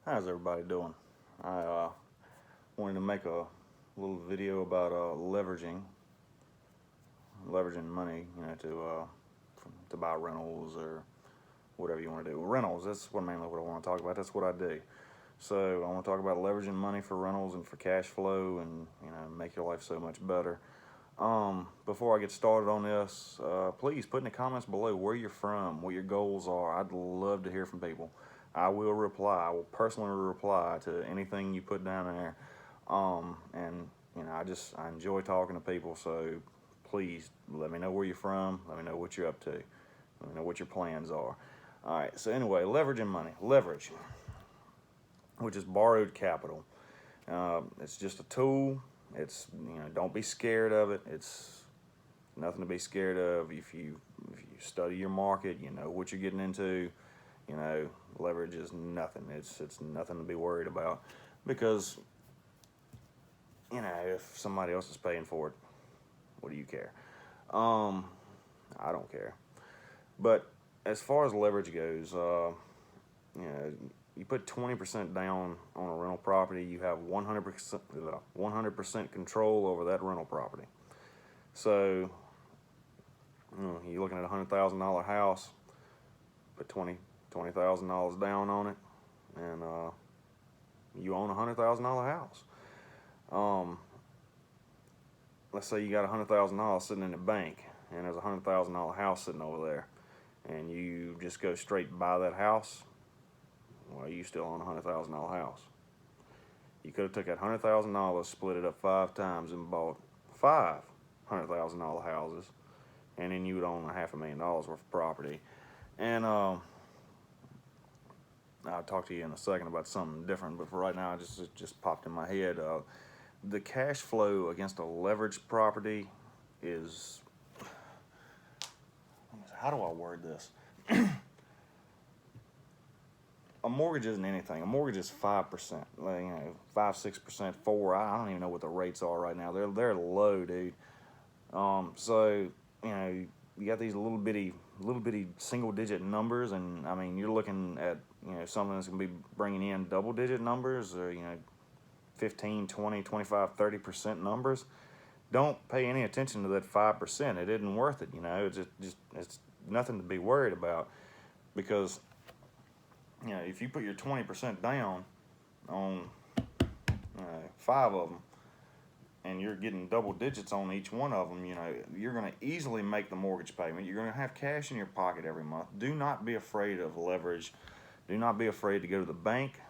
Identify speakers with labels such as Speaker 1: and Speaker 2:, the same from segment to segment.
Speaker 1: How's everybody doing? I wanted to make a little video about leveraging money, to buy rentals or whatever you want to do. Rentals, that's mainly what I want to talk about. That's what I do. So I want to talk about leveraging money for rentals and for cash flow, and make your life so much better. Before I get started on this, please put in the comments below where you're from, what your goals are. I'd love to hear from people. I will reply. I will personally reply to anything you put down there. And I enjoy talking to people. So please let me know where you're from. Let me know what you're up to. Let me know what your plans are. All right. So anyway, leveraging money, leverage, which is borrowed capital. It's just a tool. It's don't be scared of it. It's nothing to be scared of. If you study your market, you know what you're getting into. Leverage is nothing. It's nothing to be worried about, because if somebody else is paying for it, what do you care? I don't care. But as far as leverage goes, you know, you put 20% down on a rental property, you have 100% control over that rental property. So you're looking at $100,000 house, put $20,000 down on it, and you own $100,000 house. Let's say you got $100,000 sitting in the bank, and there's a $100,000 house sitting over there, and you just go straight buy that house. Well, you still own a $100,000 house. You could have took that $100,000, split it up 5 times, and bought 5 $100,000 houses, and then you would own $500,000 worth of property. And I'll talk to you in a second about something different, but for right now, it just popped in my head. The cash flow against a leveraged property is, how do I word this? A mortgage isn't anything. A mortgage is 5%, 5-6%, 4. I don't even know what the rates are right now. They're low, dude. So you got these little bitty single digit numbers, and I mean you're looking at something that's gonna be bringing in double digit numbers, or 15, 20, 25, 30% numbers. Don't pay any attention to that 5%. It isn't worth it. It's nothing to be worried about, because if you put your 20% down on 5 of them, and you're getting double digits on each one of them, you're going to easily make the mortgage payment. You're going to have cash in your pocket every month. Do not be afraid of leverage. Do not be afraid to go to the bank.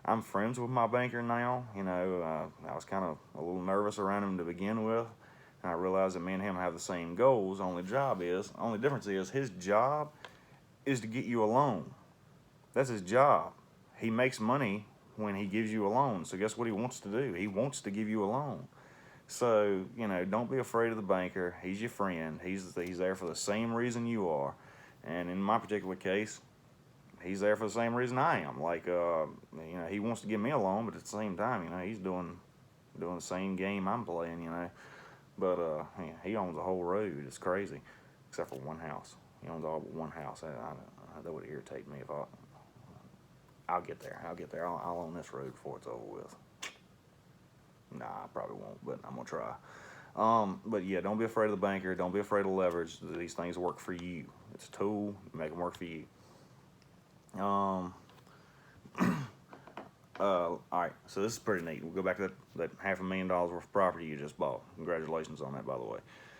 Speaker 1: I'm friends with my banker now. I was kind of a little nervous around him to begin with, and I realized that me and him have the same goals. Only difference is his job is to get you a loan. That's his job. He makes money when he gives you a loan. So guess what he wants to do? He wants to give you a loan. So, don't be afraid of the banker. He's your friend. He's there for the same reason you are. And in my particular case, he's there for the same reason I am. He wants to give me a loan, but at the same time, he's doing the same game I'm playing, But he owns a whole road. It's crazy, except for one house. He owns all but one house. That would irritate me if I'll get there. I'll own this road before it's over with. Nah, I probably won't, but I'm gonna try. But yeah, don't be afraid of the banker. Don't be afraid of leverage. These things work for you. It's a tool. You make them work for you. All right. So this is pretty neat. We'll go back to that $500,000 worth of property you just bought. Congratulations on that, by the way.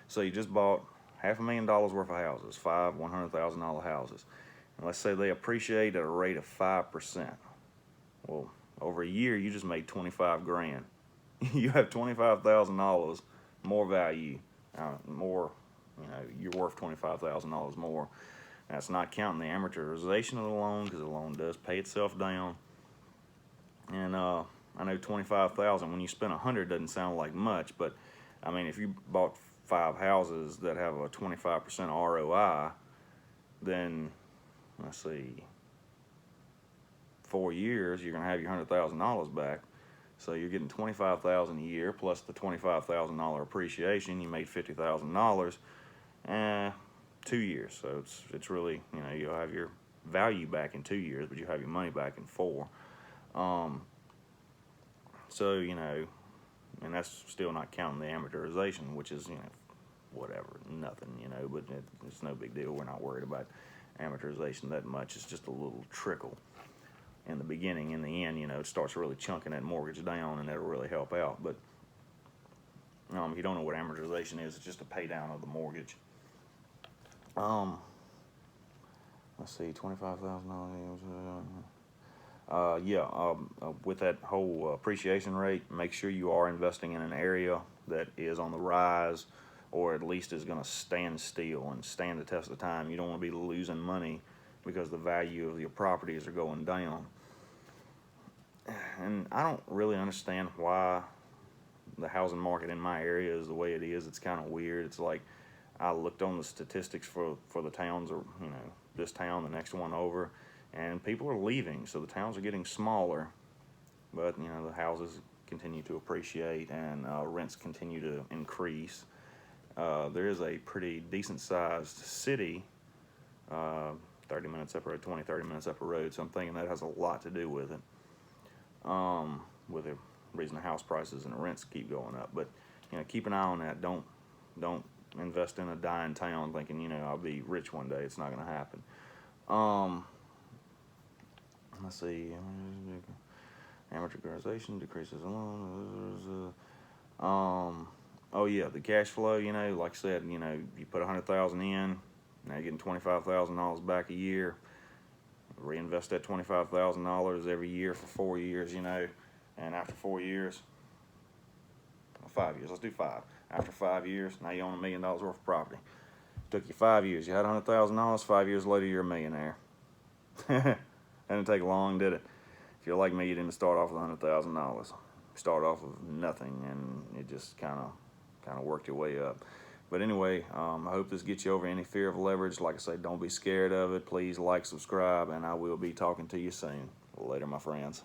Speaker 1: So you just bought $500,000 worth of houses, 5 $100,000 houses. And let's say they appreciate at a rate of 5%. Well, over a year, you just made 25 grand. You have $25,000 more value, more, you're worth $25,000 more. That's not counting the amortization of the loan, because the loan does pay itself down. And I know 25,000 when you spend 100 doesn't sound like much, but I mean if you bought 5 houses that have a 25% ROI, then let's see, 4 years you're gonna have your $100,000 back. So you're getting $25,000 a year plus the $25,000 appreciation. You made $50,000, 2 years. So it's really, you'll have your value back in 2 years, but you have your money back in 4. Um, so, and that's still not counting the amortization, which is, whatever, nothing, but it's no big deal. We're not worried about amortization that much. It's just a little trickle in the beginning. In the end, it starts really chunking that mortgage down, and that'll really help out. But if you don't know what amortization is, it's just a pay down of the mortgage. Let's see, $25,000. With that whole appreciation rate, make sure you are investing in an area that is on the rise, or at least is going to stand still and stand the test of time. You don't want to be losing money because the value of your properties are going down. And I don't really understand why the housing market in my area is the way it is. It's kind of weird. It's like I looked on the statistics for the towns, or this town, the next one over, and people are leaving, so the towns are getting smaller, but the houses continue to appreciate, and rents continue to increase. There is a pretty decent sized city, 30 minutes up the road, 20-30 minutes up the road, so I'm thinking that has a lot to do with it, with the reason the house prices and the rents keep going up. But keep an eye on that. Don't invest in a dying town thinking I'll be rich one day. It's not going to happen. Let's see. Amortization decreases alone. Oh yeah, the cash flow. Like I said, you put $100,000 in, now you're getting $25,000 back a year. Reinvest that $25,000 every year for 4 years. And after 4 years, 5 years. Let's do 5. After 5 years, now you own $1 million worth of property. Took you 5 years. You had $100,000. 5 years later, you're a millionaire. Didn't take long, did it? If you're like me, you didn't start off with $100,000. Start off with nothing, and it just kind of worked your way up. But anyway, I hope this gets you over any fear of leverage. Like I say, don't be scared of it. Please like, subscribe, and I will be talking to you soon. Later, my friends.